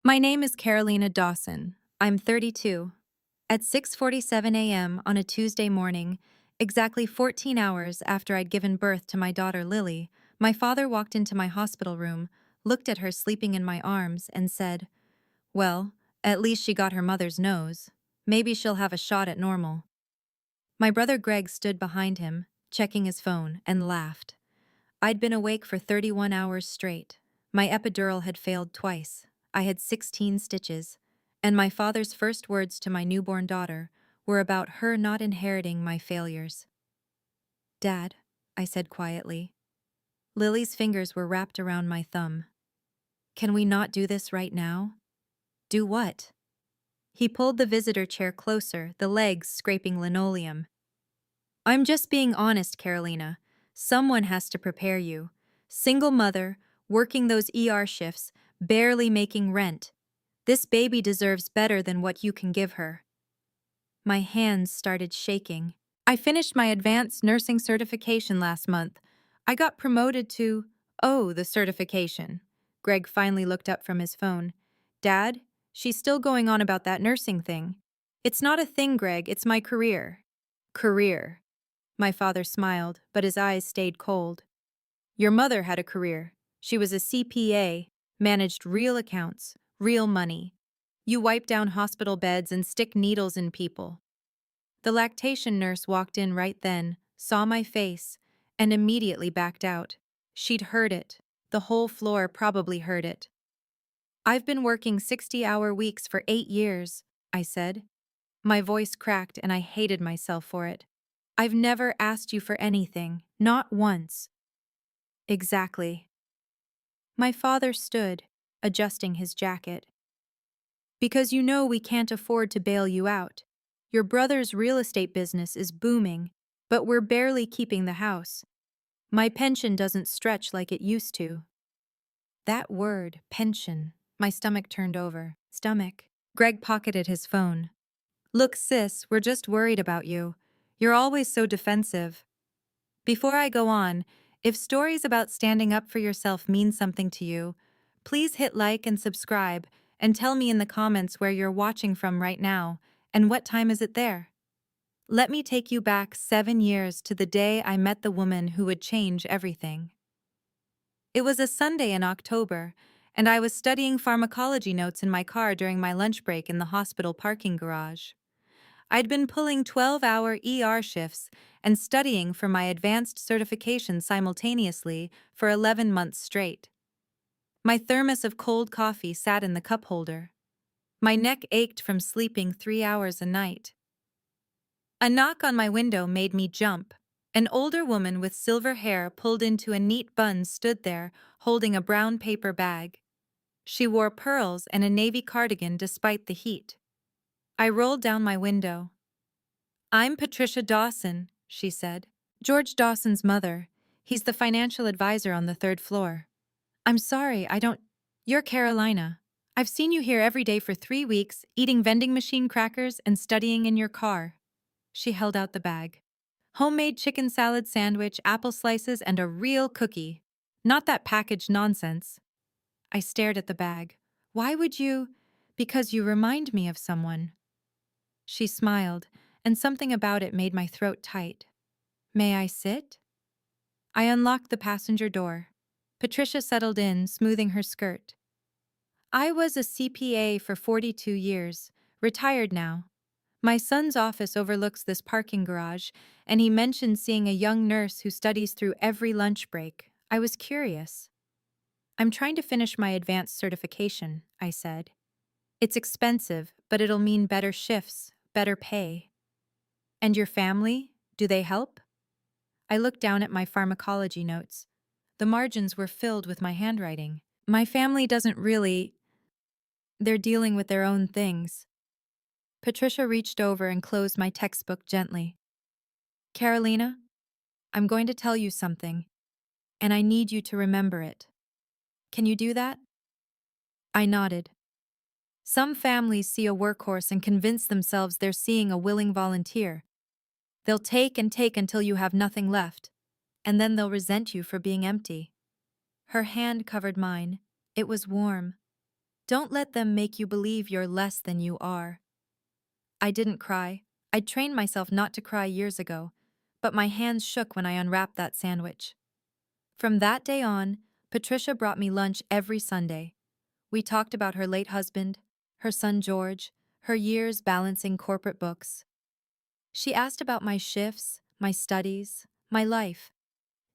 My name is Carolina Dawson. I'm 32. At 6:47 a.m. on a Tuesday morning, exactly 14 hours after I'd given birth to my daughter Lily, my father walked into my hospital room, looked at her sleeping in my arms, and said, "Well, at least she got her mother's nose. Maybe she'll have a shot at normal." My brother Greg stood behind him, checking his phone, and laughed. I'd been awake for 31 hours straight. My epidural had failed twice. I had 16 stitches. And my father's first words to my newborn daughter were about her not inheriting my failures. "Dad," I said quietly. Lily's fingers were wrapped around my thumb. "Can we not do this right now?" "Do what?" He pulled the visitor chair closer, the legs scraping linoleum. "I'm just being honest, Carolina. Someone has to prepare you. Single mother, working those ER shifts, barely making rent. This baby deserves better than what you can give her." My hands started shaking. "I finished my advanced nursing certification last month. I got promoted to—" "Oh, the certification." Greg finally looked up from his phone. "Dad, she's still going on about that nursing thing." "It's not a thing, Greg, it's my career." "Career." My father smiled, but his eyes stayed cold. "Your mother had a career. She was a CPA, managed real accounts, real money. You wipe down hospital beds and stick needles in people." The lactation nurse walked in right then, saw my face, and immediately backed out. She'd heard it. The whole floor probably heard it. "I've been working 60-hour weeks for 8 years, I said. My voice cracked and I hated myself for it. "I've never asked you for anything, not once." "Exactly." My father stood, adjusting his jacket. "Because you know we can't afford to bail you out. Your brother's real estate business is booming, but we're barely keeping the house. My pension doesn't stretch like it used to." That word, pension, my stomach turned over. Stomach. Greg pocketed his phone. "Look, sis, we're just worried about you. You're always so defensive." Before I go on, if stories about standing up for yourself mean something to you, please hit like and subscribe and tell me in the comments where you're watching from right now and what time is it there. Let me take you back 7 years to the day I met the woman who would change everything. It was a Sunday in October, and I was studying pharmacology notes in my car during my lunch break in the hospital parking garage. I'd been pulling 12-hour ER shifts and studying for my advanced certification simultaneously for 11 months straight. My thermos of cold coffee sat in the cup holder. My neck ached from sleeping 3 hours a night. A knock on my window made me jump. An older woman with silver hair pulled into a neat bun stood there, holding a brown paper bag. She wore pearls and a navy cardigan despite the heat. I rolled down my window. "I'm Patricia Dawson," she said. "George Dawson's mother. He's the financial advisor on the 3rd floor." "I'm sorry, I don't—" "You're Carolina. I've seen you here every day for 3 weeks, eating vending machine crackers and studying in your car." She held out the bag. "Homemade chicken salad sandwich, apple slices, and a real cookie. Not that packaged nonsense." I stared at the bag. "Why would you—" "Because you remind me of someone." She smiled, and something about it made my throat tight. "May I sit?" I unlocked the passenger door. Patricia settled in, smoothing her skirt. "I was a CPA for 42 years, retired now. My son's office overlooks this parking garage, and he mentioned seeing a young nurse who studies through every lunch break. I was curious." "I'm trying to finish my advanced certification," I said. "It's expensive, but it'll mean better shifts, better pay." "And your family? Do they help?" I looked down at my pharmacology notes. The margins were filled with my handwriting. "My family doesn't really. They're dealing with their own things." Patricia reached over and closed my textbook gently. "Carolina, I'm going to tell you something, and I need you to remember it. Can you do that?" I nodded. "Some families see a workhorse and convince themselves they're seeing a willing volunteer. They'll take and take until you have nothing left, and then they'll resent you for being empty." Her hand covered mine. It was warm. Don't let them make you believe you're less than you are. I didn't cry. I'd trained myself not to cry years ago, but my hands shook when I unwrapped that sandwich. From that day on, Patricia brought me lunch every Sunday. We talked about her late husband, her son George, her years balancing corporate books. She asked about my shifts, my studies, my life.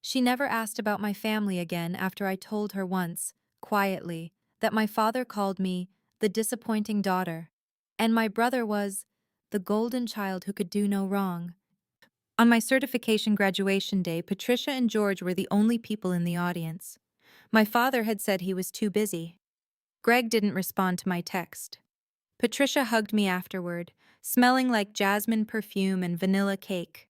She never asked about my family again after I told her once, quietly, that my father called me the disappointing daughter, and my brother was the golden child who could do no wrong. On my certification graduation day, Patricia and George were the only people in the audience. My father had said he was too busy. Greg didn't respond to my text. Patricia hugged me afterward, smelling like jasmine perfume and vanilla cake.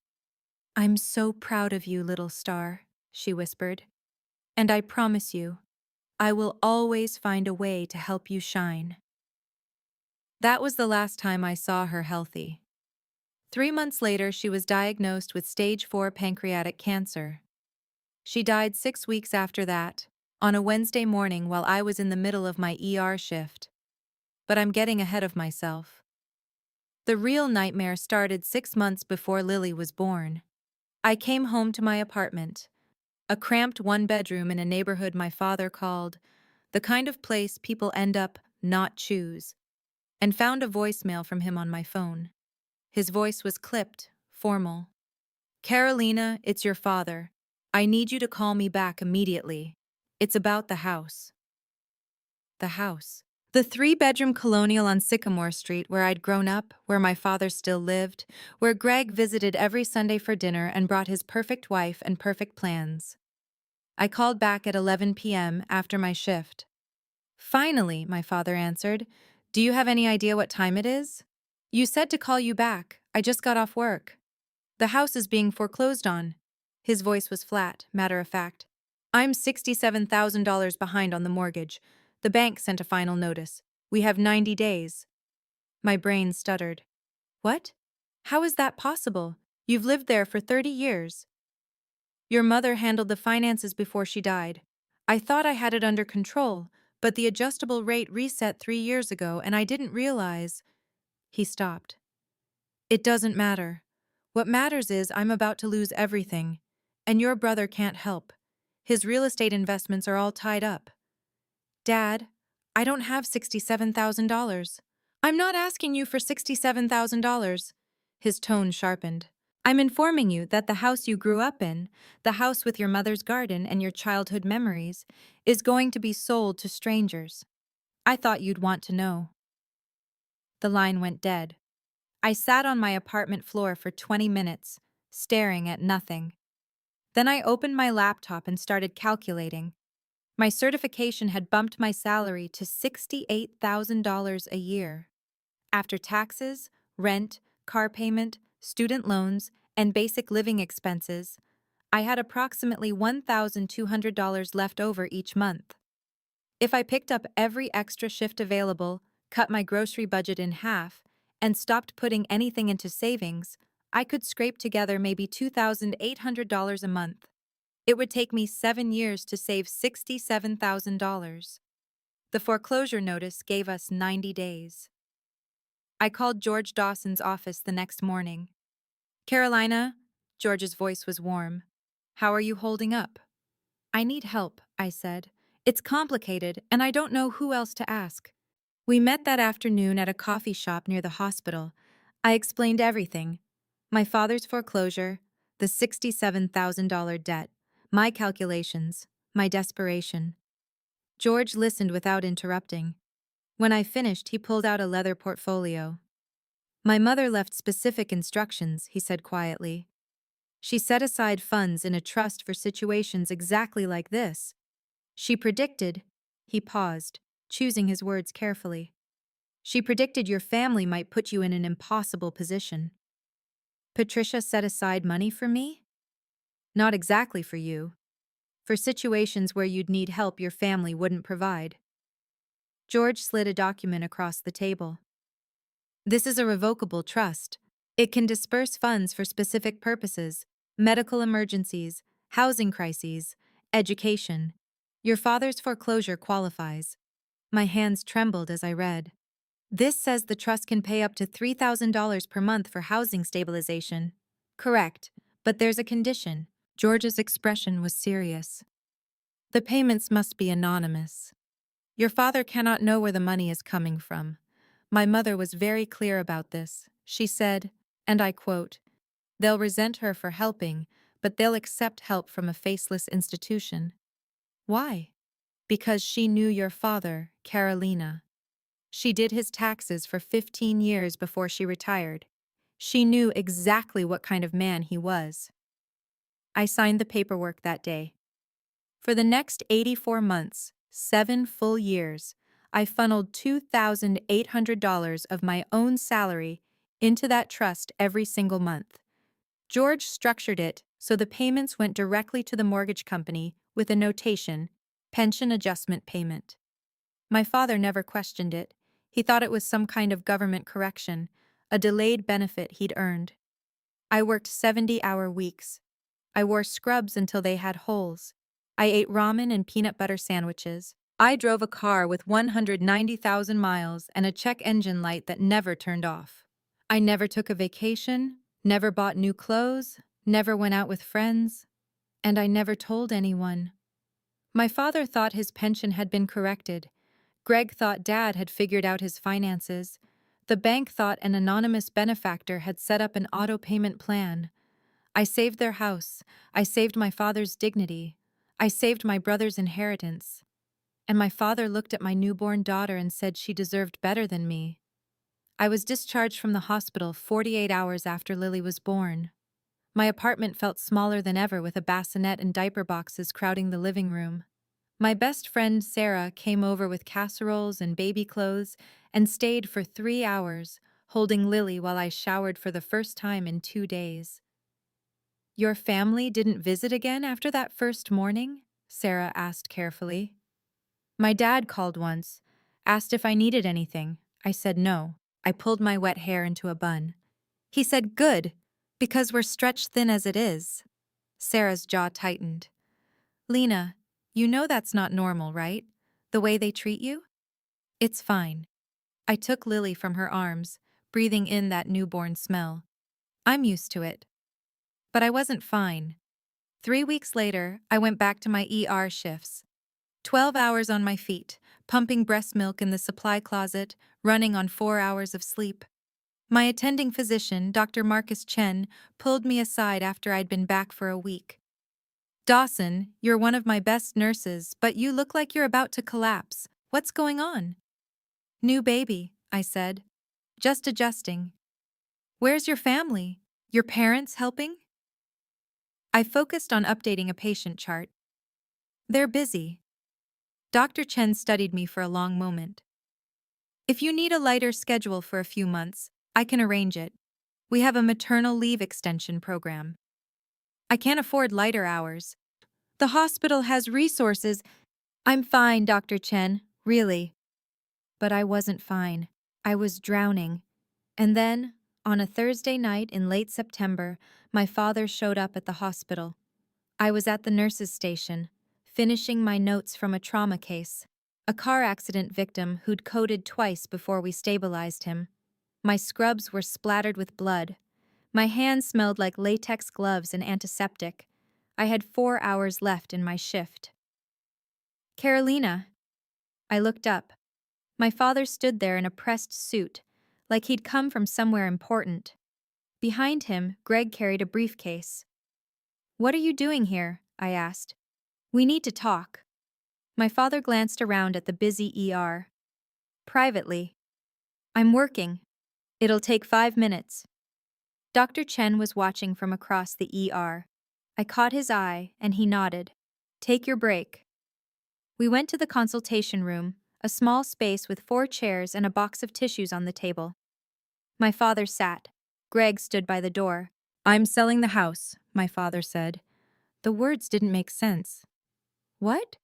"I'm so proud of you, little star," she whispered. "And I promise you, I will always find a way to help you shine." That was the last time I saw her healthy. 3 months later, she was diagnosed with stage 4 pancreatic cancer. She died 6 weeks after that, on a Wednesday morning while I was in the middle of my ER shift. But I'm getting ahead of myself. The real nightmare started 6 months before Lily was born. I came home to my apartment, a cramped one-bedroom in a neighborhood my father called the kind of place people end up not choose, and found a voicemail from him on my phone. His voice was clipped, formal. "Carolina, it's your father. I need you to call me back immediately. It's about the house." The house. The 3-bedroom colonial on Sycamore Street where I'd grown up, where my father still lived, where Greg visited every Sunday for dinner and brought his perfect wife and perfect plans. I called back at 11 p.m. after my shift. "Finally," my father answered. "Do you have any idea what time it is?" "You said to call you back. I just got off work." "The house is being foreclosed on." His voice was flat, matter of fact. "I'm $67,000 behind on the mortgage. The bank sent a final notice. We have 90 days. My brain stuttered. "What? How is that possible? You've lived there for 30 years. Your mother handled the finances before she died. I thought I had it under control, but the adjustable rate reset 3 years ago and I didn't realize." He stopped. "It doesn't matter. What matters is I'm about to lose everything, and your brother can't help. His real estate investments are all tied up." "Dad, I don't have $67,000. I'm not asking you for $67,000. His tone sharpened. "I'm informing you that the house you grew up in, the house with your mother's garden and your childhood memories, is going to be sold to strangers. I thought you'd want to know." The line went dead. I sat on my apartment floor for 20 minutes, staring at nothing. Then I opened my laptop and started calculating. My certification had bumped my salary to $68,000 a year. After taxes, rent, car payment, student loans, and basic living expenses, I had approximately $1,200 left over each month. If I picked up every extra shift available, cut my grocery budget in half, and stopped putting anything into savings, I could scrape together maybe $2,800 a month. It would take me 7 years to save $67,000. The foreclosure notice gave us 90 days. I called George Dawson's office the next morning. "Carolina," George's voice was warm. "How are you holding up?" "I need help," I said. "It's complicated, and I don't know who else to ask." We met that afternoon at a coffee shop near the hospital. I explained everything. My father's foreclosure, the $67,000 debt, my calculations, my desperation. George listened without interrupting. When I finished, he pulled out a leather portfolio. "My mother left specific instructions," he said quietly. "She set aside funds in a trust for situations exactly like this. She predicted—" He paused, choosing his words carefully. "She predicted your family might put you in an impossible position." "Patricia set aside money for me?" "Not exactly for you. For situations where you'd need help your family wouldn't provide." George slid a document across the table. "This is a revocable trust. It can disperse funds for specific purposes: medical emergencies, housing crises, education. Your father's foreclosure qualifies." My hands trembled as I read. This says the trust can pay up to $3,000 per month for housing stabilization. Correct, but there's a condition. George's expression was serious. The payments must be anonymous. Your father cannot know where the money is coming from. My mother was very clear about this. She said, and I quote, "They'll resent her for helping, but they'll accept help from a faceless institution." Why? Because she knew your father, Carolina. She did his taxes for 15 years before she retired. She knew exactly what kind of man he was. I signed the paperwork that day. For the next 84 months, 7 full years, I funneled $2,800 of my own salary into that trust every single month. George structured it so the payments went directly to the mortgage company with a notation, pension adjustment payment. My father never questioned it. He thought it was some kind of government correction, a delayed benefit he'd earned. I worked 70-hour weeks. I wore scrubs until they had holes. I ate ramen and peanut butter sandwiches. I drove a car with 190,000 miles and a check engine light that never turned off. I never took a vacation, never bought new clothes, never went out with friends, and I never told anyone. My father thought his pension had been corrected. Greg thought Dad had figured out his finances. The bank thought an anonymous benefactor had set up an auto payment plan. I saved their house. I saved my father's dignity. I saved my brother's inheritance. And my father looked at my newborn daughter and said she deserved better than me. I was discharged from the hospital 48 hours after Lily was born. My apartment felt smaller than ever with a bassinet and diaper boxes crowding the living room. My best friend Sarah came over with casseroles and baby clothes and stayed for 3 hours, holding Lily while I showered for the first time in 2 days. "Your family didn't visit again after that first morning?" Sarah asked carefully. "My dad called once, asked if I needed anything. I said no. I pulled my wet hair into a bun. He said, 'Good, because we're stretched thin as it is.'" Sarah's jaw tightened. "Lena, you know that's not normal, right? The way they treat you?" "It's fine." I took Lily from her arms, breathing in that newborn smell. "I'm used to it." But I wasn't fine. 3 weeks later, I went back to my ER shifts. 12 hours on my feet, pumping breast milk in the supply closet, running on 4 hours of sleep. My attending physician, Dr. Marcus Chen, pulled me aside after I'd been back for a week. "Dawson, you're one of my best nurses, but you look like you're about to collapse. What's going on?" "New baby," I said. "Just adjusting." "Where's your family? Your parents helping?" I focused on updating a patient chart. "They're busy." Dr. Chen studied me for a long moment. "If you need a lighter schedule for a few months, I can arrange it. We have a maternal leave extension program." "I can't afford lighter hours. The hospital has resources." "I'm fine, Dr. Chen, really." But I wasn't fine. I was drowning. And then, on a Thursday night in late September, my father showed up at the hospital. I was at the nurse's station, finishing my notes from a trauma case, a car accident victim who'd coded twice before we stabilized him. My scrubs were splattered with blood. My hands smelled like latex gloves and antiseptic. I had 4 hours left in my shift. "Carolina." I looked up. My father stood there in a pressed suit, like he'd come from somewhere important. Behind him, Greg carried a briefcase. "What are you doing here?" I asked. "We need to talk." My father glanced around at the busy ER. "Privately." "I'm working. It'll take 5 minutes." Dr. Chen was watching from across the ER. I caught his eye, and he nodded. "Take your break." We went to the consultation room, a small space with 4 chairs and a box of tissues on the table. My father sat. Greg stood by the door. "I'm selling the house," my father said. The words didn't make sense. "What?"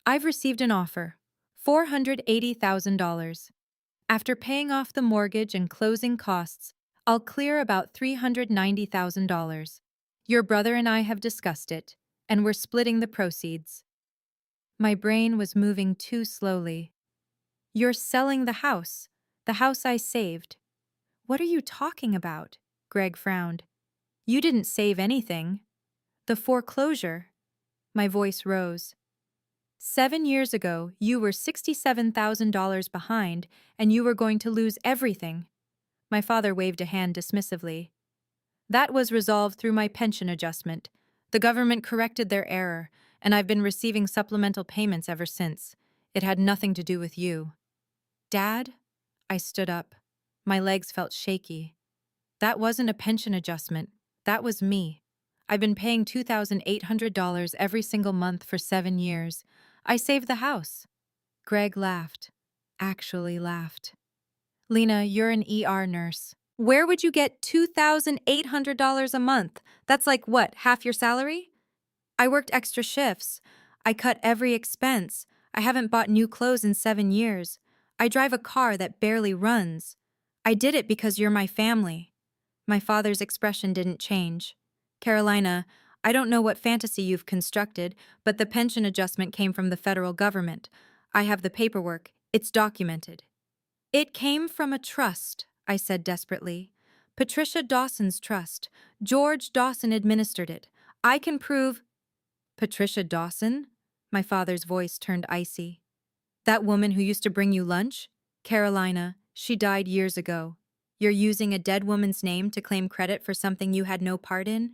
"I've received an offer. $480,000. After paying off the mortgage and closing costs, I'll clear about $390,000. Your brother and I have discussed it, and we're splitting the proceeds." My brain was moving too slowly. You're selling the house I saved. What are you talking about? Greg frowned. You didn't save anything. The foreclosure. My voice rose. 7 years ago, you were $67,000 behind, and you were going to lose everything. My father waved a hand dismissively. That was resolved through my pension adjustment. The government corrected their error, and I've been receiving supplemental payments ever since. It had nothing to do with you. Dad? I stood up. My legs felt shaky. That wasn't a pension adjustment. That was me. I've been paying $2,800 every single month for 7 years. I saved the house. Greg laughed. Actually laughed. Lena, you're an ER nurse. Where would you get $2,800 a month? That's like what, half your salary? I worked extra shifts. I cut every expense. I haven't bought new clothes in 7 years. I drive a car that barely runs. I did it because you're my family. My father's expression didn't change. Carolina, I don't know what fantasy you've constructed, but the pension adjustment came from the federal government. I have the paperwork. It's documented. It came from a trust, I said desperately. Patricia Dawson's trust. George Dawson administered it. I can prove— Patricia Dawson? My father's voice turned icy. That woman who used to bring you lunch? Carolina, she died years ago. You're using a dead woman's name to claim credit for something you had no part in?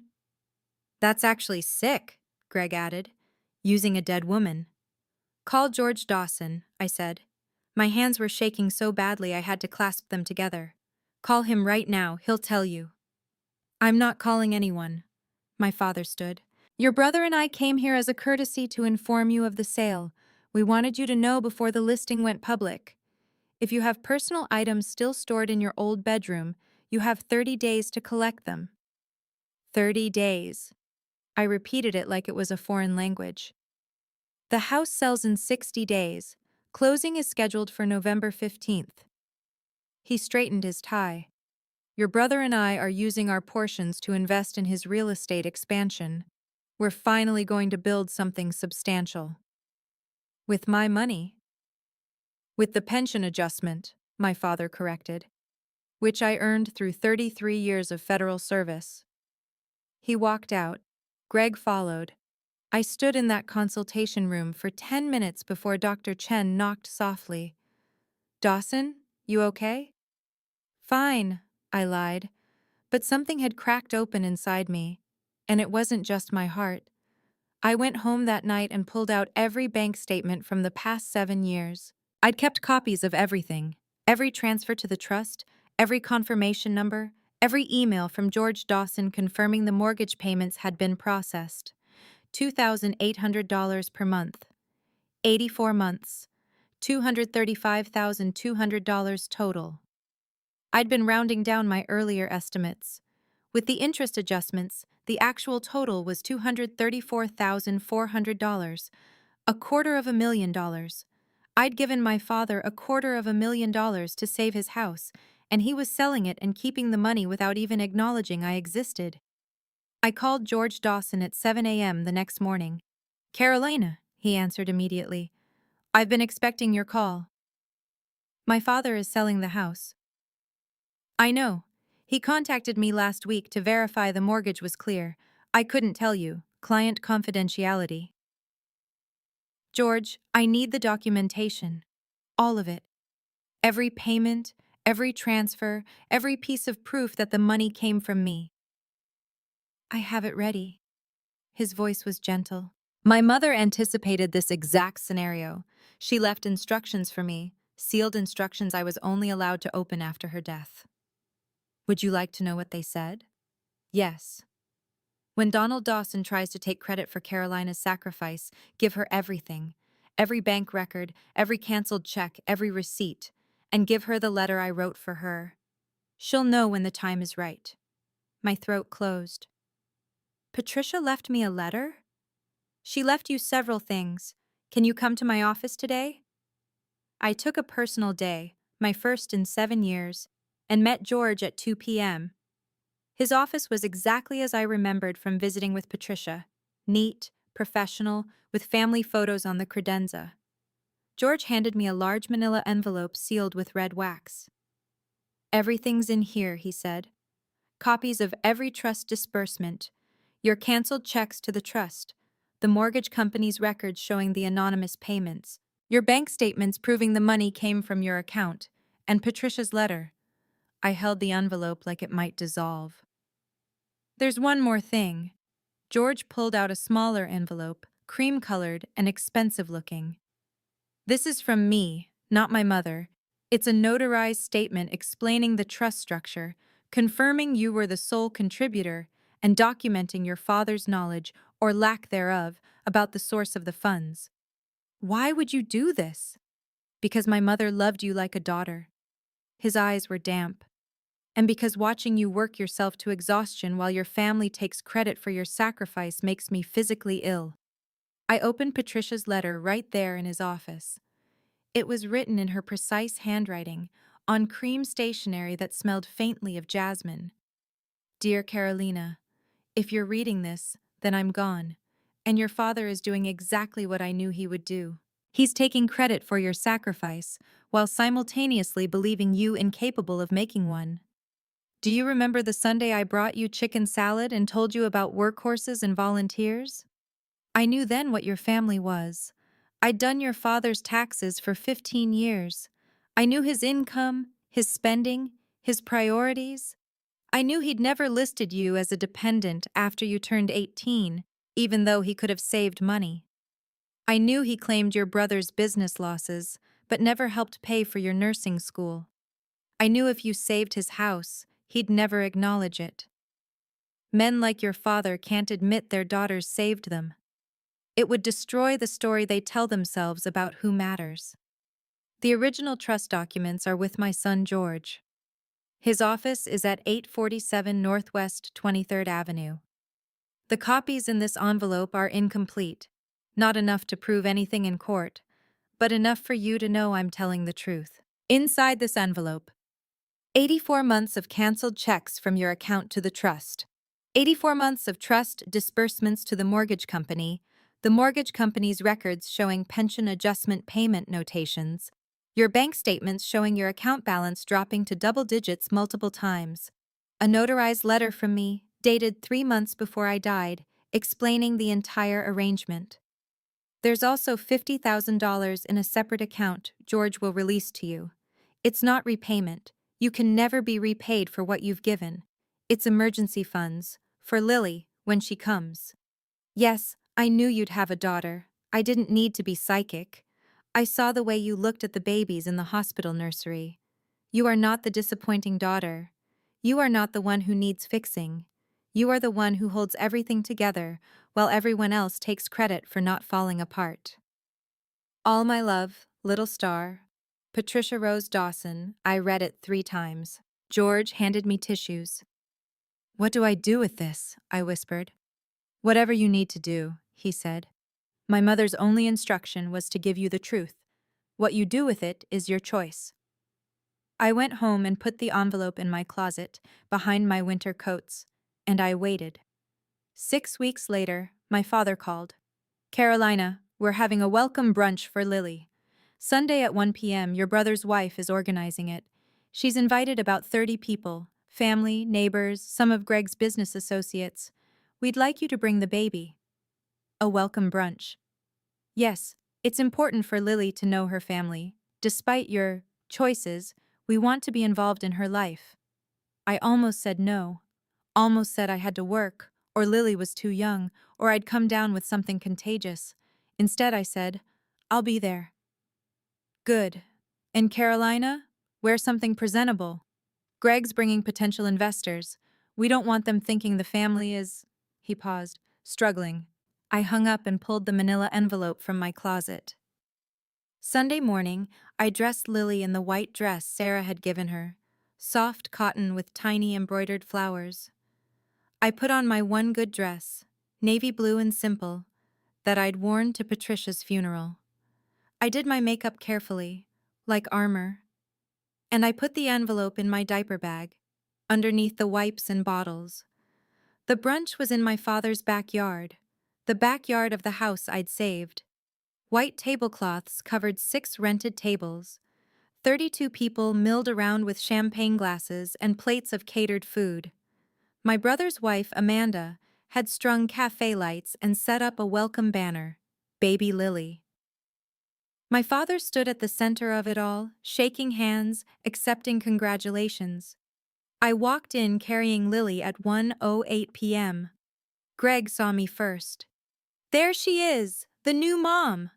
That's actually sick, Greg added. Using a dead woman. Call George Dawson, I said. My hands were shaking so badly I had to clasp them together. Call him right now, he'll tell you. I'm not calling anyone. My father stood. Your brother and I came here as a courtesy to inform you of the sale. We wanted you to know before the listing went public. If you have personal items still stored in your old bedroom, you have 30 days to collect them. 30 days. I repeated it like it was a foreign language. The house sells in 60 days. Closing is scheduled for November 15th. He straightened his tie. Your brother and I are using our portions to invest in his real estate expansion. We're finally going to build something substantial. With my money? With the pension adjustment, my father corrected, which I earned through 33 years of federal service. He walked out. Greg followed. I stood in that consultation room for 10 minutes before Dr. Chen knocked softly. Dawson, you okay? Fine, I lied. But something had cracked open inside me, and it wasn't just my heart. I went home that night and pulled out every bank statement from the past 7 years. I'd kept copies of everything, every transfer to the trust, every confirmation number, every email from George Dawson confirming the mortgage payments had been processed. $2,800 per month. 84 months. $235,200 total. I'd been rounding down my earlier estimates. With the interest adjustments, the actual total was $234,400, $250,000. I'd given my father $250,000 to save his house, and he was selling it and keeping the money without even acknowledging I existed. I called George Dawson at 7 a.m. the next morning. Carolina, he answered immediately. I've been expecting your call. My father is selling the house. I know. He contacted me last week to verify the mortgage was clear. I couldn't tell you. Client confidentiality. George, I need the documentation. All of it. Every payment, every transfer, every piece of proof that the money came from me. I have it ready. His voice was gentle. My mother anticipated this exact scenario. She left instructions for me, sealed instructions I was only allowed to open after her death. Would you like to know what they said? Yes. When Donald Dawson tries to take credit for Carolina's sacrifice, give her everything. Every bank record, every canceled check, every receipt. And give her the letter I wrote for her. She'll know when the time is right. My throat closed. Patricia left me a letter? She left you several things. Can you come to my office today? I took a personal day, my first in 7 years, and met George at 2 p.m. His office was exactly as I remembered from visiting with Patricia. Neat, professional, with family photos on the credenza. George handed me a large manila envelope sealed with red wax. "Everything's in here," he said. "Copies of every trust disbursement, your canceled checks to the trust, the mortgage company's records showing the anonymous payments, your bank statements proving the money came from your account, and Patricia's letter." I held the envelope like it might dissolve. "There's one more thing." George pulled out a smaller envelope, cream-colored and expensive-looking. "This is from me, not my mother. It's a notarized statement explaining the trust structure, confirming you were the sole contributor, and documenting your father's knowledge, or lack thereof, about the source of the funds." "Why would you do this?" "Because my mother loved you like a daughter." His eyes were damp. "And because watching you work yourself to exhaustion while your family takes credit for your sacrifice makes me physically ill." I opened Patricia's letter right there in his office. It was written in her precise handwriting, on cream stationery that smelled faintly of jasmine. "Dear Carolina, if you're reading this, then I'm gone, and your father is doing exactly what I knew he would do. He's taking credit for your sacrifice, while simultaneously believing you incapable of making one. Do you remember the Sunday I brought you chicken salad and told you about workhorses and volunteers? I knew then what your family was. I'd done your father's taxes for 15 years. I knew his income, his spending, his priorities. I knew he'd never listed you as a dependent after you turned 18, even though he could have saved money. I knew he claimed your brother's business losses, but never helped pay for your nursing school. I knew if you saved his house, he'd never acknowledge it. Men like your father can't admit their daughters saved them. It would destroy the story they tell themselves about who matters. The original trust documents are with my son George. His office is at 847 Northwest 23rd Avenue. The copies in this envelope are incomplete, not enough to prove anything in court, but enough for you to know I'm telling the truth. Inside this envelope, 84 months of canceled checks from your account to the trust, 84 months of trust disbursements to the mortgage company's records showing pension adjustment payment notations, your bank statements showing your account balance dropping to double digits multiple times, a notarized letter from me, dated 3 months before I died, explaining the entire arrangement. There's also $50,000 in a separate account George will release to you. It's not repayment. You can never be repaid for what you've given. It's emergency funds, for Lily, when she comes. Yes, I knew you'd have a daughter. I didn't need to be psychic. I saw the way you looked at the babies in the hospital nursery. You are not the disappointing daughter. You are not the one who needs fixing. You are the one who holds everything together, while everyone else takes credit for not falling apart. All my love, little star. Patricia Rose Dawson. I read it 3 times. George handed me tissues. "What do I do with this?" I whispered. "Whatever you need to do," he said. "My mother's only instruction was to give you the truth. What you do with it is your choice." I went home and put the envelope in my closet, behind my winter coats, and I waited. 6 weeks later, my father called. "Carolina, we're having a welcome brunch for Lily. Sunday at 1 p.m., your brother's wife is organizing it. She's invited about 30 people, family, neighbors, some of Greg's business associates. We'd like you to bring the baby." A welcome brunch. Yes, it's important for Lily to know her family. Despite your choices, we want to be involved in her life. I almost said no. Almost said I had to work, or Lily was too young, or I'd come down with something contagious. Instead, I said, "I'll be there." "Good. And Carolina? Wear something presentable. Greg's bringing potential investors. We don't want them thinking the family is—" He paused, struggling. I hung up and pulled the manila envelope from my closet. Sunday morning, I dressed Lily in the white dress Sarah had given her, soft cotton with tiny embroidered flowers. I put on my one good dress, navy blue and simple, that I'd worn to Patricia's funeral. I did my makeup carefully, like armor, and I put the envelope in my diaper bag, underneath the wipes and bottles. The brunch was in my father's backyard, the backyard of the house I'd saved. White tablecloths covered 6 rented tables. 32 people milled around with champagne glasses and plates of catered food. My brother's wife, Amanda, had strung cafe lights and set up a welcome banner, Baby Lily. My father stood at the center of it all, shaking hands, accepting congratulations. I walked in carrying Lily at 1:08 p.m. Greg saw me first. There she is, the new mom!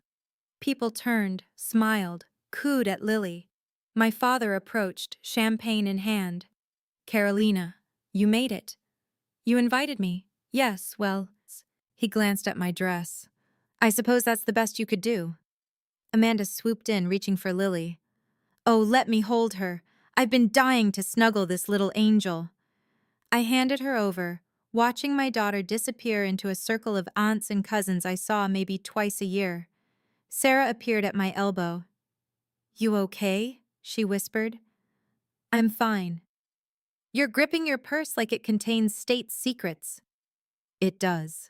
People turned, smiled, cooed at Lily. My father approached, champagne in hand. Carolina, you made it. You invited me. Yes, well. He glanced at my dress. I suppose that's the best you could do. Amanda swooped in, reaching for Lily. Oh, let me hold her. I've been dying to snuggle this little angel. I handed her over, watching my daughter disappear into a circle of aunts and cousins I saw maybe twice a year. Sarah appeared at my elbow. You okay? She whispered. I'm fine. You're gripping your purse like it contains state secrets. It does.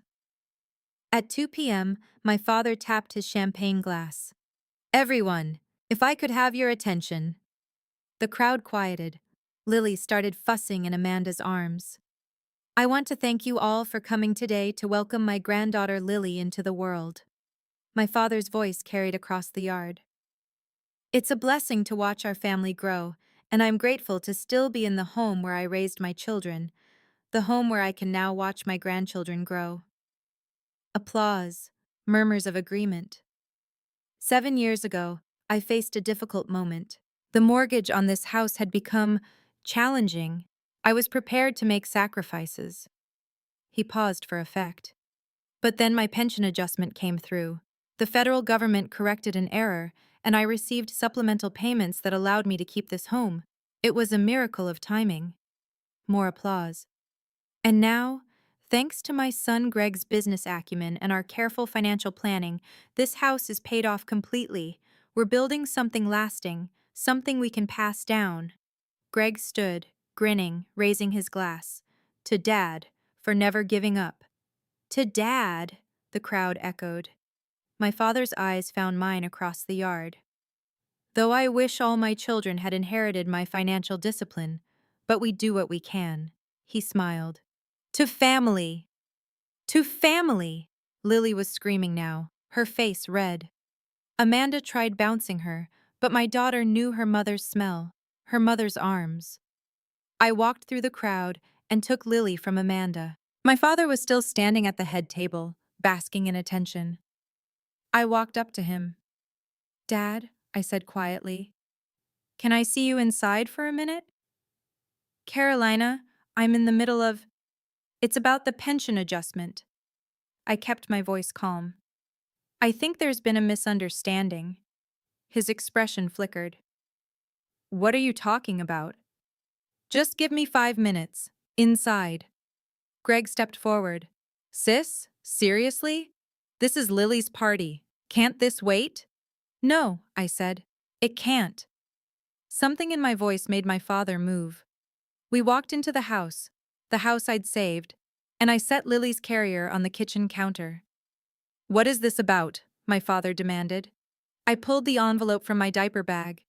At 2 p.m., my father tapped his champagne glass. Everyone, if I could have your attention. The crowd quieted. Lily started fussing in Amanda's arms. I want to thank you all for coming today to welcome my granddaughter Lily into the world. My father's voice carried across the yard. It's a blessing to watch our family grow, and I'm grateful to still be in the home where I raised my children, the home where I can now watch my grandchildren grow. Applause, murmurs of agreement. 7 years ago, I faced a difficult moment. The mortgage on this house had become challenging. I was prepared to make sacrifices. He paused for effect. But then my pension adjustment came through. The federal government corrected an error, and I received supplemental payments that allowed me to keep this home. It was a miracle of timing. More applause. And now, thanks to my son Greg's business acumen and our careful financial planning, this house is paid off completely. We're building something lasting, something we can pass down. Greg stood, grinning, raising his glass. To Dad, for never giving up. To Dad, the crowd echoed. My father's eyes found mine across the yard. Though I wish all my children had inherited my financial discipline, but we do what we can. He smiled. To family! To family! Lily was screaming now, her face red. Amanda tried bouncing her, but my daughter knew her mother's smell, her mother's arms. I walked through the crowd and took Lily from Amanda. My father was still standing at the head table, basking in attention. I walked up to him. Dad, I said quietly, can I see you inside for a minute? Carolina, I'm in the middle of... It's about the pension adjustment. I kept my voice calm. I think there's been a misunderstanding. His expression flickered. What are you talking about? Just give me 5 minutes. Inside. Greg stepped forward. Sis, seriously? This is Lily's party. Can't this wait? No, I said. It can't. Something in my voice made my father move. We walked into the house I'd saved, and I set Lily's carrier on the kitchen counter. What is this about? My father demanded. I pulled the envelope from my diaper bag.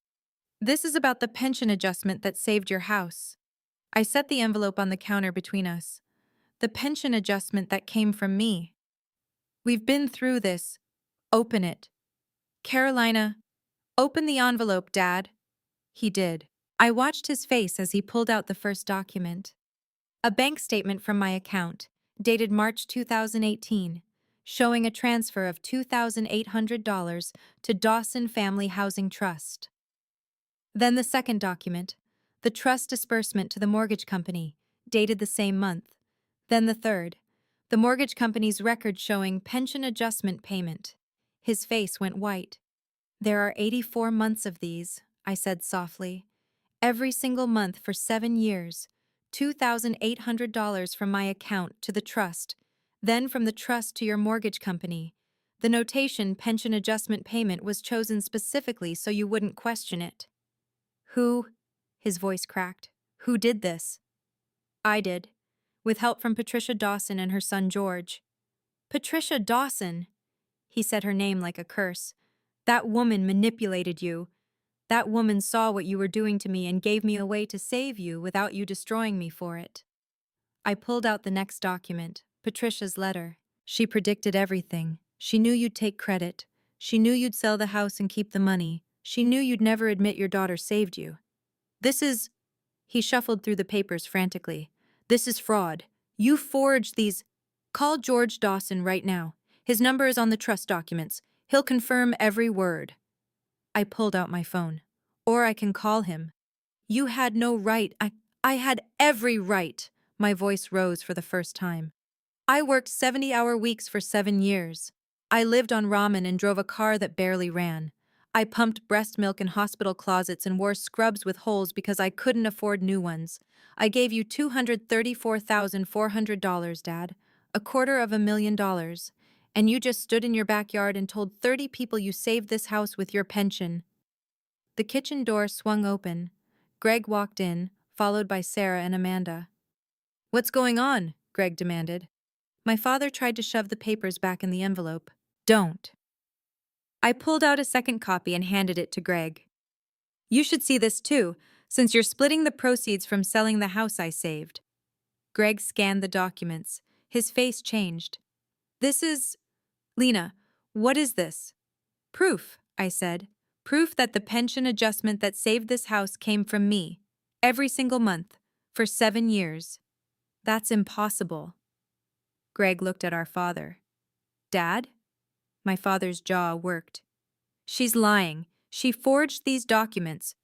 This is about the pension adjustment that saved your house. I set the envelope on the counter between us. The pension adjustment that came from me. We've been through this. Open it. Carolina, open the envelope, Dad. He did. I watched his face as he pulled out the first document. A bank statement from my account, dated March 2018, showing a transfer of $2,800 to Dawson Family Housing Trust. Then the second document, the trust disbursement to the mortgage company, dated the same month. Then the third, the mortgage company's record showing pension adjustment payment. His face went white. There are 84 months of these, I said softly. Every single month for 7 years, $2,800 from my account to the trust, then from the trust to your mortgage company. The notation pension adjustment payment was chosen specifically so you wouldn't question it. Who? His voice cracked. Who did this? I did, with help from Patricia Dawson and her son George. Patricia Dawson! He said her name like a curse. That woman manipulated you. That woman saw what you were doing to me and gave me a way to save you without you destroying me for it. I pulled out the next document, Patricia's letter. She predicted everything. She knew you'd take credit. She knew you'd sell the house and keep the money. She knew you'd never admit your daughter saved you. This is... He shuffled through the papers frantically. This is fraud. You forged these... Call George Dawson right now. His number is on the trust documents. He'll confirm every word. I pulled out my phone. Or I can call him. You had no right. I had every right. My voice rose for the first time. I worked 70-hour weeks for 7 years. I lived on ramen and drove a car that barely ran. I pumped breast milk in hospital closets and wore scrubs with holes because I couldn't afford new ones. I gave you $234,400, Dad. $250,000. And you just stood in your backyard and told 30 people you saved this house with your pension. The kitchen door swung open. Greg walked in, followed by Sarah and Amanda. What's going on? Greg demanded. My father tried to shove the papers back in the envelope. Don't. I pulled out a second copy and handed it to Greg. You should see this too, since you're splitting the proceeds from selling the house I saved. Greg scanned the documents. His face changed. This is... Lena, what is this? Proof, I said. Proof that the pension adjustment that saved this house came from me. Every single month. For 7 years. That's impossible. Greg looked at our father. Dad? My father's jaw worked. She's lying. She forged these documents.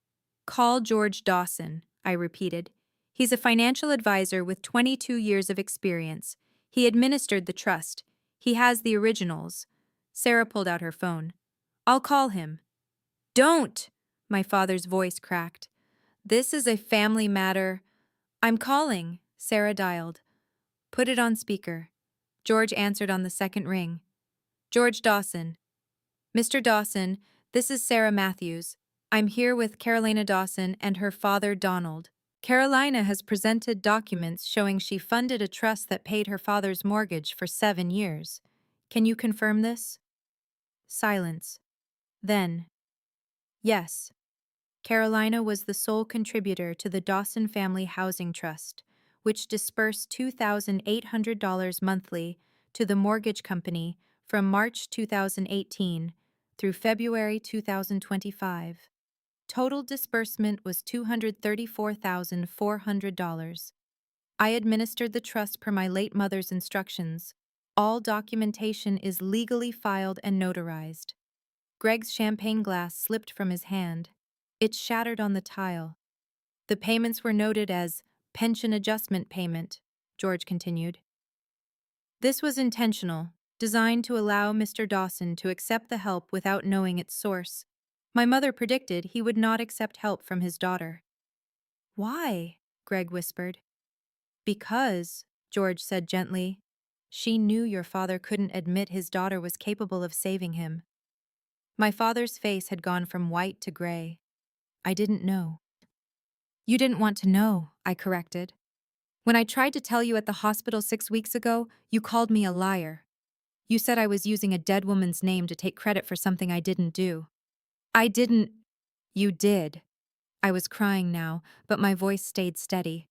Call George Dawson, I repeated. He's a financial advisor with 22 years of experience. He administered the trust. He has the originals. Sarah pulled out her phone. I'll call him. Don't! My father's voice cracked. This is a family matter. I'm calling, Sarah dialed. Put it on speaker. George answered on the second ring. George Dawson. Mr. Dawson, this is Sarah Matthews. I'm here with Carolina Dawson and her father, Donald. Carolina has presented documents showing she funded a trust that paid her father's mortgage for 7 years. Can you confirm this? Silence. Then, yes. Carolina was the sole contributor to the Dawson Family Housing Trust, which dispersed $2,800 monthly to the mortgage company from March 2018 through February 2025. Total disbursement was $234,400. I administered the trust per my late mother's instructions. All documentation is legally filed and notarized. Greg's champagne glass slipped from his hand. It shattered on the tile. The payments were noted as pension adjustment payment, George continued. This was intentional, designed to allow Mr. Dawson to accept the help without knowing its source. My mother predicted he would not accept help from his daughter. Why? Greg whispered. Because, George said gently, she knew your father couldn't admit his daughter was capable of saving him. My father's face had gone from white to gray. I didn't know. You didn't want to know, I corrected. When I tried to tell you at the hospital 6 weeks ago, you called me a liar. You said I was using a dead woman's name to take credit for something I didn't do. I didn't. You did. I was crying now, but my voice stayed steady.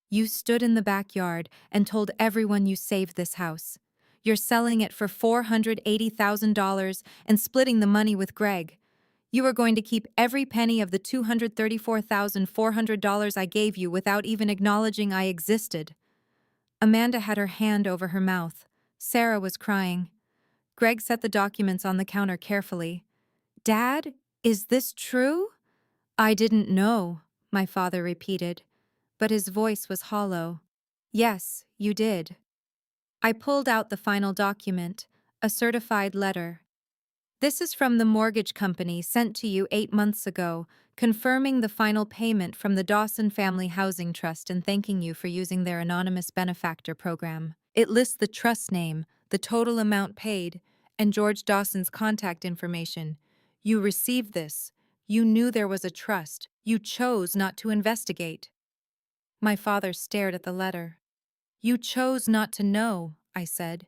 You stood in the backyard and told everyone you saved this house. You're selling it for $480,000 and splitting the money with Greg. You were going to keep every penny of the $234,400 I gave you without even acknowledging I existed. Amanda had her hand over her mouth. Sarah was crying. Greg set the documents on the counter carefully. Dad, is this true? I didn't know, my father repeated, but his voice was hollow. Yes, you did. I pulled out the final document, a certified letter. This is from the mortgage company sent to you 8 months ago, confirming the final payment from the Dawson Family Housing Trust and thanking you for using their anonymous benefactor program. It lists the trust name, the total amount paid, and George Dawson's contact information. You received this. You knew there was a trust. You chose not to investigate. My father stared at the letter. You chose not to know, I said.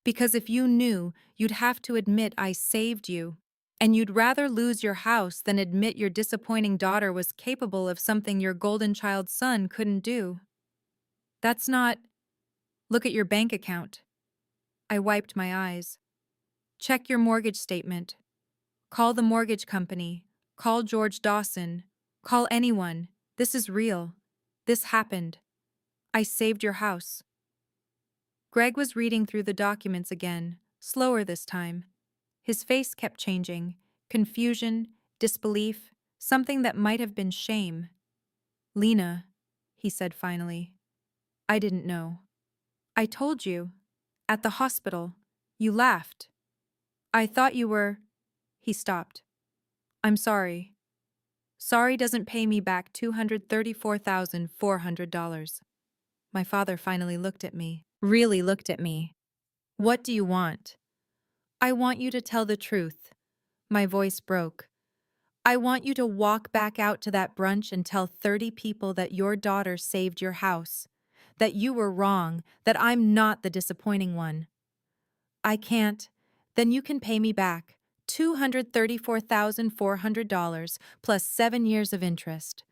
Because if you knew, you'd have to admit I saved you. And you'd rather lose your house than admit your disappointing daughter was capable of something your golden child son couldn't do. That's not. Look at your bank account. I wiped my eyes. Check your mortgage statement. Call the mortgage company. Call George Dawson. Call anyone. This is real. This happened. I saved your house. Greg was reading through the documents again, slower this time. His face kept changing. Confusion, disbelief, something that might have been shame. Lena, he said finally. I didn't know. I told you. At the hospital. You laughed. I thought you were. He stopped. I'm sorry. Sorry doesn't pay me back $234,400. My father finally looked at me. Really looked at me. What do you want? I want you to tell the truth. My voice broke. I want you to walk back out to that brunch and tell 30 people that your daughter saved your house. That you were wrong, that I'm not the disappointing one. I can't. Then you can pay me back $234,400 plus 7 years of interest.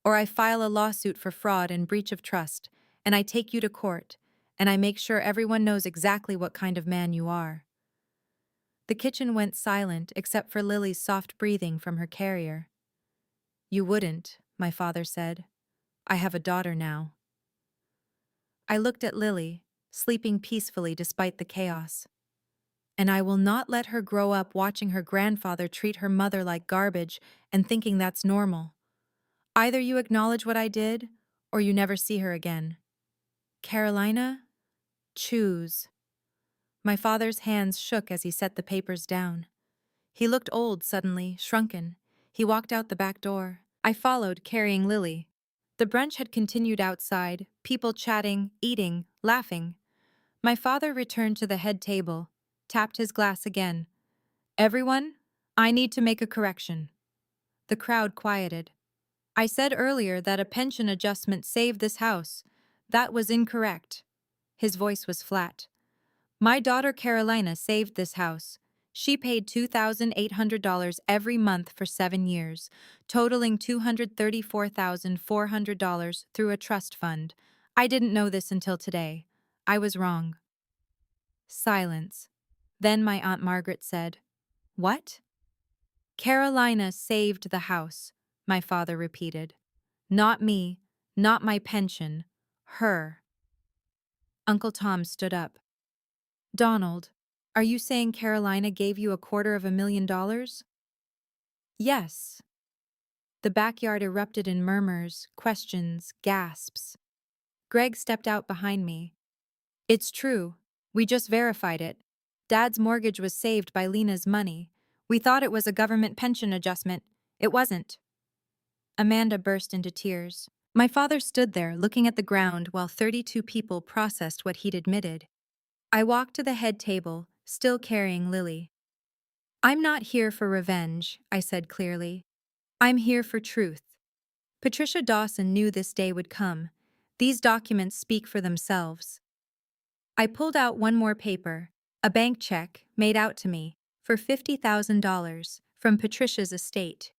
Or I file a lawsuit for fraud and breach of trust, and I take you to court, and I make sure everyone knows exactly what kind of man you are. The kitchen went silent except for Lily's soft breathing from her carrier. You wouldn't, my father said. I have a daughter now. I looked at Lily, sleeping peacefully despite the chaos. And I will not let her grow up watching her grandfather treat her mother like garbage and thinking that's normal. Either you acknowledge what I did, or you never see her again. Carolina, choose. My father's hands shook as he set the papers down. He looked old suddenly, shrunken. He walked out the back door. I followed, carrying Lily. The brunch had continued outside, people chatting, eating, laughing. My father returned to the head table, tapped his glass again. Everyone, I need to make a correction. The crowd quieted. I said earlier that a pension adjustment saved this house. That was incorrect. His voice was flat. My daughter Carolina saved this house. She paid $2,800 every month for 7 years, totaling $234,400 through a trust fund. I didn't know this until today. I was wrong. Silence. Then my Aunt Margaret said, What? Carolina saved the house, my father repeated. Not me, not my pension, her. Uncle Tom stood up. Donald, are you saying Carolina gave you $250,000? Yes. The backyard erupted in murmurs, questions, gasps. Greg stepped out behind me. It's true. We just verified it. Dad's mortgage was saved by Lena's money. We thought it was a government pension adjustment. It wasn't. Amanda burst into tears. My father stood there looking at the ground while 32 people processed what he'd admitted. I walked to the head table, still carrying Lily. I'm not here for revenge, I said clearly. I'm here for truth. Patricia Dawson knew this day would come. These documents speak for themselves. I pulled out one more paper, a bank check made out to me, for $50,000 from Patricia's estate.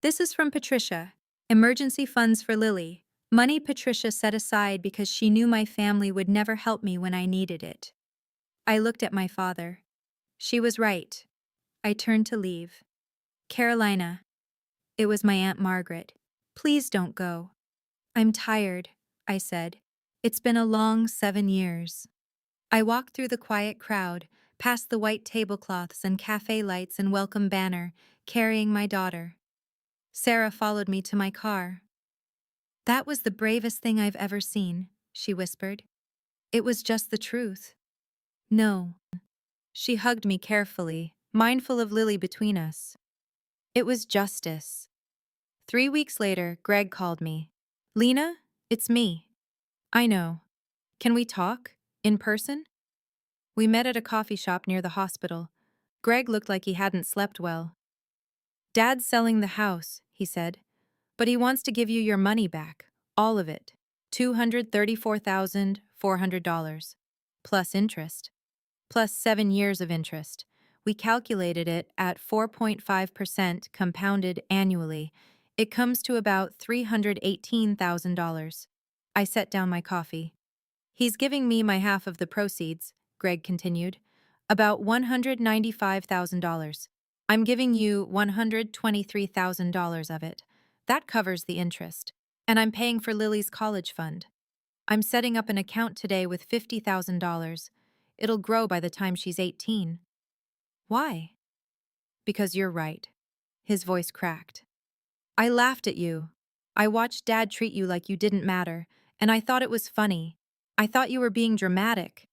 This is from Patricia. Emergency funds for Lily. Money Patricia set aside because she knew my family would never help me when I needed it. I looked at my father. She was right. I turned to leave. Carolina. It was my Aunt Margaret. Please don't go. I'm tired, I said. It's been a long 7 years. I walked through the quiet crowd, past the white tablecloths and cafe lights and welcome banner, carrying my daughter. Sarah followed me to my car. That was the bravest thing I've ever seen, she whispered. It was just the truth. No. She hugged me carefully, mindful of Lily between us. It was justice. 3 weeks later, Greg called me. Lena, it's me. I know. Can we talk? In person? We met at a coffee shop near the hospital. Greg looked like he hadn't slept well. Dad's selling the house, he said. But he wants to give you your money back. All of it. $234,400. Plus interest. plus 7 years of interest. We calculated it at 4.5% compounded annually. It comes to about $318,000. I set down my coffee. He's giving me my half of the proceeds, Greg continued. About $195,000. I'm giving you $123,000 of it. That covers the interest. And I'm paying for Lily's college fund. I'm setting up an account today with $50,000. It'll grow by the time she's 18. Why? Because you're right. His voice cracked. I laughed at you. I watched Dad treat you like you didn't matter, and I thought it was funny. I thought you were being dramatic.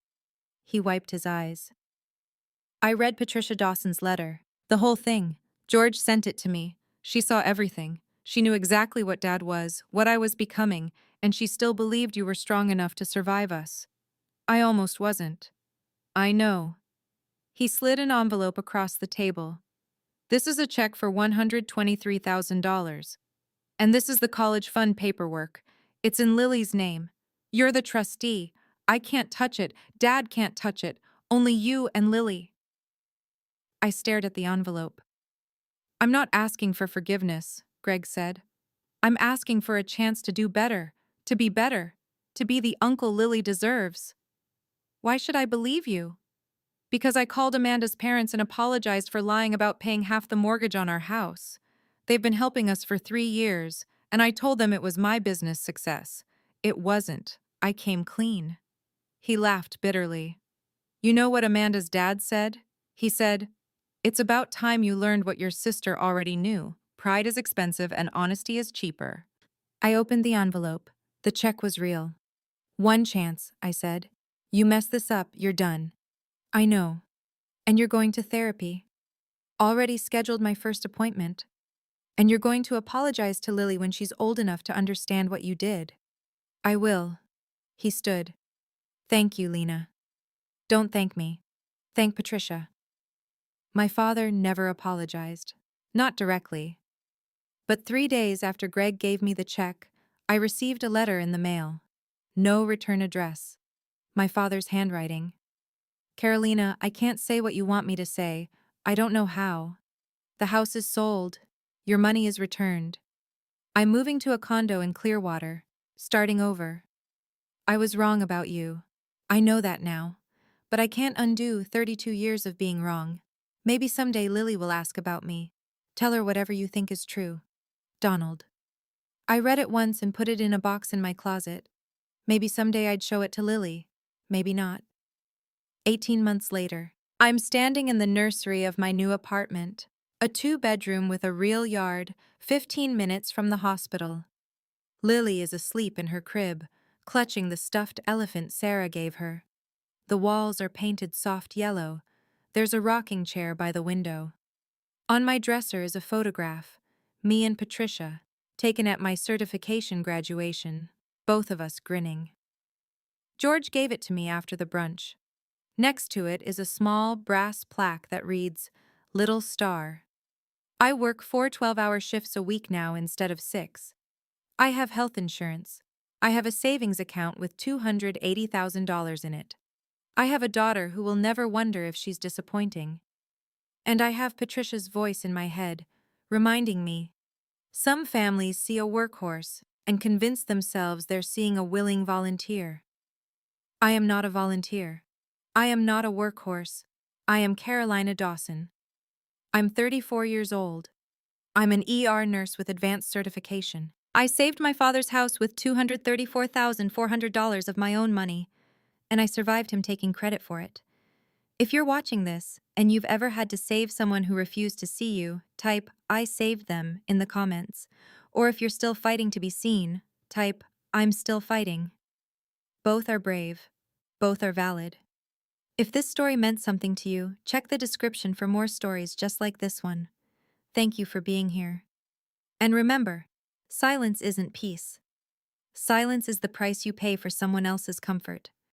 He wiped his eyes. I read Patricia Dawson's letter. The whole thing. George sent it to me. She saw everything. She knew exactly what Dad was, what I was becoming, and she still believed you were strong enough to survive us. I almost wasn't. I know. He slid an envelope across the table. This is a check for $123,000. And this is the college fund paperwork. It's in Lily's name. You're the trustee. I can't touch it. Dad can't touch it. Only you and Lily. I stared at the envelope. I'm not asking for forgiveness, Greg said. I'm asking for a chance to do better, to be the uncle Lily deserves. Why should I believe you? Because I called Amanda's parents and apologized for lying about paying half the mortgage on our house. They've been helping us for 3 years, and I told them it was my business success. It wasn't. I came clean. He laughed bitterly. You know what Amanda's dad said? He said, "It's about time you learned what your sister already knew. Pride is expensive and honesty is cheaper." I opened the envelope. The check was real. One chance, I said. You mess this up, you're done. I know. And you're going to therapy. Already scheduled my first appointment. And you're going to apologize to Lily when she's old enough to understand what you did. I will. He stood. Thank you, Lena. Don't thank me. Thank Patricia. My father never apologized. Not directly. But 3 days after Greg gave me the check, I received a letter in the mail. No return address. My father's handwriting. Carolina, I can't say what you want me to say. I don't know how. The house is sold. Your money is returned. I'm moving to a condo in Clearwater, starting over. I was wrong about you. I know that now. But I can't undo 32 years of being wrong. Maybe someday Lily will ask about me. Tell her whatever you think is true. Donald. I read it once and put it in a box in my closet. Maybe someday I'd show it to Lily. Maybe not. 18 months later, I'm standing in the nursery of my new apartment, a 2-bedroom with a real yard, 15 minutes from the hospital. Lily is asleep in her crib, clutching the stuffed elephant Sarah gave her. The walls are painted soft yellow. There's a rocking chair by the window. On my dresser is a photograph, me and Patricia, taken at my certification graduation, both of us grinning. George gave it to me after the brunch. Next to it is a small brass plaque that reads, Little Star. I work 4 12-hour shifts a week now instead of 6. I have health insurance. I have a savings account with $280,000 in it. I have a daughter who will never wonder if she's disappointing. And I have Patricia's voice in my head, reminding me, some families see a workhorse and convince themselves they're seeing a willing volunteer. I am not a volunteer. I am not a workhorse. I am Carolina Dawson. I'm 34 years old. I'm an ER nurse with advanced certification. I saved my father's house with $234,400 of my own money, and I survived him taking credit for it. If you're watching this, and you've ever had to save someone who refused to see you, type, I saved them, in the comments. Or if you're still fighting to be seen, type, I'm still fighting. Both are brave. Both are valid. If this story meant something to you, check the description for more stories just like this one. Thank you for being here. And remember, silence isn't peace. Silence is the price you pay for someone else's comfort.